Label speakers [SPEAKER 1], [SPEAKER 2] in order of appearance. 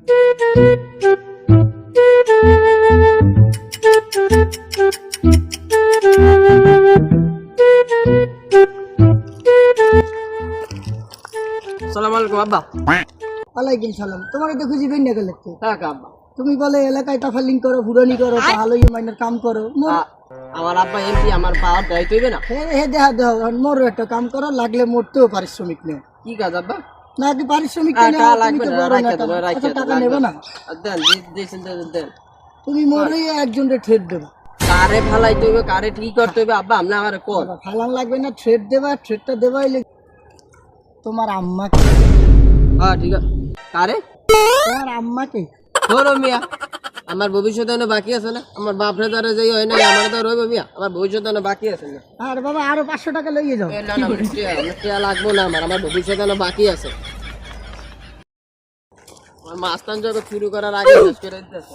[SPEAKER 1] আসসালামু আলাইকুম আব্বা।
[SPEAKER 2] ওয়ালাইকুম সালাম। তোমার তো খুঁজি বেন না গেলে
[SPEAKER 1] হ্যাঁ আব্বা,
[SPEAKER 2] তুমি বলে এলাকায় টাফালিং করো, হুরানি করো, ভালোই মাইনের কাম করো।
[SPEAKER 1] আমার আব্বা এমপি, আমার পাওয়ার দায়িত্ব হইবে না।
[SPEAKER 2] হে দেখা দাও, মোর একটা কাম করো, লাগলে মরতেও পারিশ্রমিক নেই।
[SPEAKER 1] কি কাজ আব্বা?
[SPEAKER 2] না কি পারিশ্রমিক টাকা নেবে না?
[SPEAKER 1] দেন
[SPEAKER 2] তুমি মরে একজনকে ট্রেড দেবা।
[SPEAKER 1] কারে ফালাইতে হইবে, কারে ঠিক করতে হইবে আব্বা, আপনি আমার কোন
[SPEAKER 2] ফালান লাগবে না, ট্রেড দেবা। ট্রেডটা দেবাই তোমার আম্মাকে।
[SPEAKER 1] হ্যাঁ ঠিক আছে। কারে?
[SPEAKER 2] তোমার আম্মাকে।
[SPEAKER 1] ধরো মিয়া, আমার ভবিষ্যৎ এনে বাকি আছে না? আমার বাপরে দ্বারা যাই হয় না, আমার তো রইবে মিয়া, আমার ভবিষ্যৎ এনে বাকি আছে না।
[SPEAKER 2] আর বাবা আরো 500 টাকা লইয়ে যাও।
[SPEAKER 1] না না, টিয়া লাগবো না, আমার ভবিষ্যৎ এনে বাকি আছে। আমার মাস্তান যখন শুরু করার আগে শেষ করে দিতেছে।